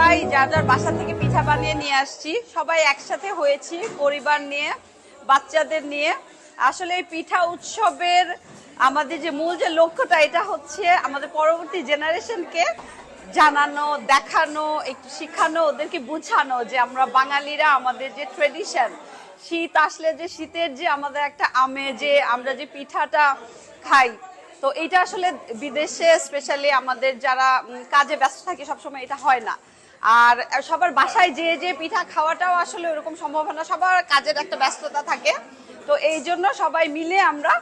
সবাই যার যার বাসা থেকে পিঠা বানিয়ে নিয়ে আসছি, সবাই একসাথে হয়েছি পরিবার নিয়ে, বাচ্চাদের নিয়ে। আসলে এই পিঠা উৎসবের আমাদের যে মূল যে লক্ষ্যটা, এটা হচ্ছে আমাদের পরবর্তী জেনারেশনকে জানানো, দেখানো, একটু শিখানো, ওদেরকে বুঝানো যে আমরা বাঙালিরা আমাদের যে ট্রেডিশন, শীত আসলে যে শীতের যে আমাদের একটা আমেজে আমরা যে পিঠাটা খাই, তো এটা আসলে বিদেশে স্পেশালি আমাদের যারা কাজে ব্যস্ত থাকে সবসময় এটা হয় না। আর সবার বাসায় যে পিঠা খাওয়াটাও আসলে ওরকম সম্ভাবনা, সবার কাজের একটা ব্যস্ততা থাকে। তো এই জন্য সবাই মিলে আমরা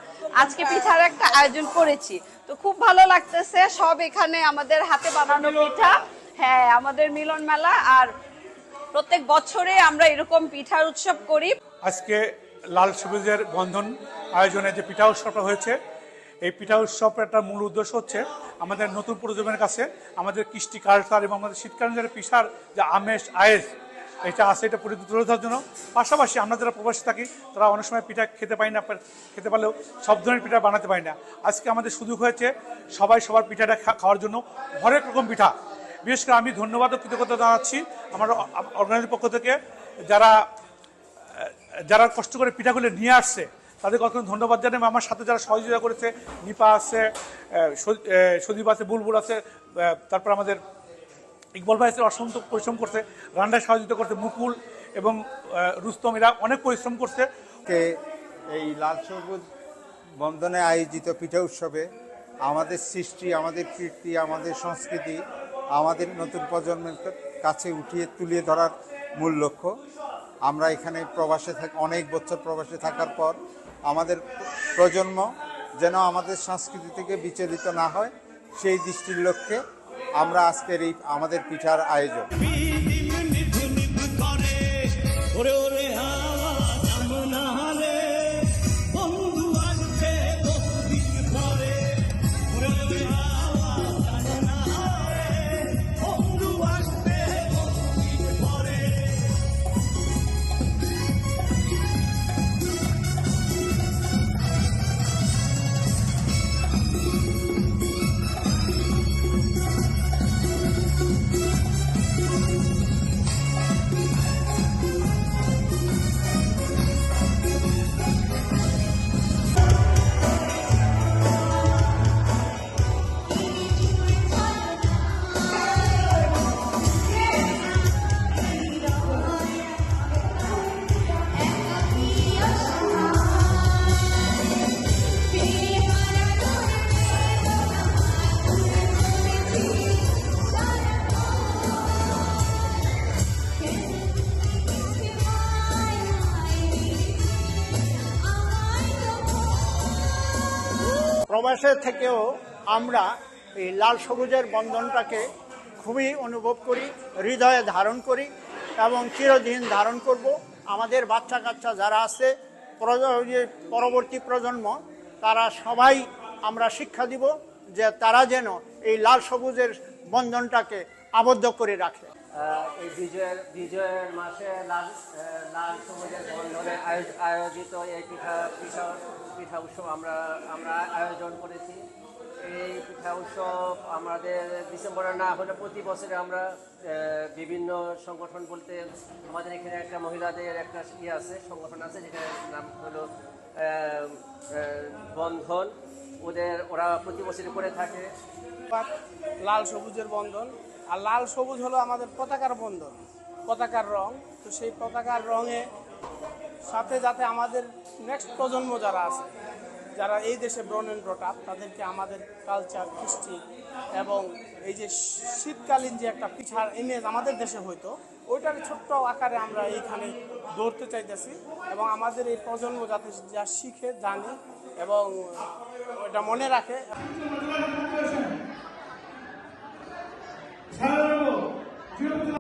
আজকে পিঠার একটা আয়োজন করেছি। তো খুব ভালো লাগতেছে, সব এখানে আমাদের হাতে বানানো পিঠা। হ্যাঁ, আমাদের মিলন মেলা, আর প্রত্যেক বছরে আমরা এরকম পিঠার উৎসব করি। আজকে লাল সবুজের বন্ধন আয়োজনে যে পিঠা উৎসবটা হয়েছে, এই পিঠা উৎসবটার মূল উদ্দেশ্য হচ্ছে আমাদের নতুন প্রজন্মের কাছে আমাদের কৃষ্টি কালচার এবং আমাদের শীতকালীন যে পিঠার যে আমেজ আয়েজ এটা আছে, এটা তুলে ধরার জন্য। পাশাপাশি আমরা যারা প্রবাসী থাকি তারা অনেক সময় পিঠা খেতে পাই না, খেতে পারলেও সব ধরনের পিঠা বানাতে পারি না। আজকে আমাদের সুযোগ হয়েছে সবাই সবার পিঠাটা খাওয়ার জন্য, হরেক রকম পিঠা। বিশেষ করে আমি ধন্যবাদ ও কৃতজ্ঞতা জানাচ্ছি আমার অর্গানাইজের পক্ষ থেকে, যারা কষ্ট করে পিঠাগুলো নিয়ে আসছে তাদের কখনো ধন্যবাদ জানাই। আমার সাথে যারা সহযোগিতা করেছে, নিপা আছে, সদীপ আছে, বুলবুল আছে, তারপর আমাদের ইকবাল ভাই আছে, অসংখ্য পরিশ্রম করছে, রান্নায় সহযোগিতা করছে মুকুল এবং রুস্তম, এরা অনেক পরিশ্রম করছে। এই লাল সবুজ বন্ধনে আয়োজিত পিঠা উৎসবে আমাদের সৃষ্টি, আমাদের কীর্তি, আমাদের সংস্কৃতি আমাদের নতুন প্রজন্মের কাছে তুলে ধরার মূল লক্ষ্য। আমরা এখানে প্রবাসে অনেক বছর প্রবাসে থাকার পর আমাদের প্রজন্ম যেন আমাদের সংস্কৃতি থেকে বিচলিত না হয়, সেই দৃষ্টির লক্ষ্যে আমরা আজকের এই আমাদের পিঠার আয়োজন। প্রবাসে থেকেও আমরা এই লাল সবুজের বন্ধনটাকে খুবই অনুভব করি, হৃদয়ে ধারণ করি এবং চিরদিন ধারণ করব। আমাদের বাচ্চা কাচ্চা যারা আছে, পরবর্তী প্রজন্ম, তারা সবাই আমরা শিক্ষা দিব যে তারা যেন এই লাল সবুজের বন্ধনটাকে আবদ্ধ করে রাখে। এই বিজয়ের মাসে লাল সবুজের বন্ধনে আয়োজিত এই পিঠা উৎসব আমরা আয়োজন করেছি। এই পিঠা উৎসব আমাদের ডিসেম্বরে না হলে প্রতি বছরে আমরা বিভিন্ন সংগঠন বলতে আমাদের এখানে একটা মহিলাদের একটা আছে, সংগঠন আছে, যেটার নাম হলো বন্ধন। ওরা প্রতি বছরই করে থাকে। লাল সবুজের বন্ধন, আর লাল সবুজ হলো আমাদের পতাকার বন্ধন, পতাকার রং। তো সেই পতাকার রঙে সাথে যাতে আমাদের নেক্সট প্রজন্ম যারা আছে, যারা এই দেশে ব্রন অ্যান্ড ব্রট আপ, তাদেরকে আমাদের কালচার, কৃষ্টি এবং এই যে শীতকালীন যে একটা পিঠার ইমেজ আমাদের দেশে হইতো, ওইটার ছোট্ট আকারে আমরা এইখানে ধরতে চাইতেছি। এবং আমাদের এই প্রজন্ম যাতে যা শিখে, জানে এবং ওইটা মনে রাখে।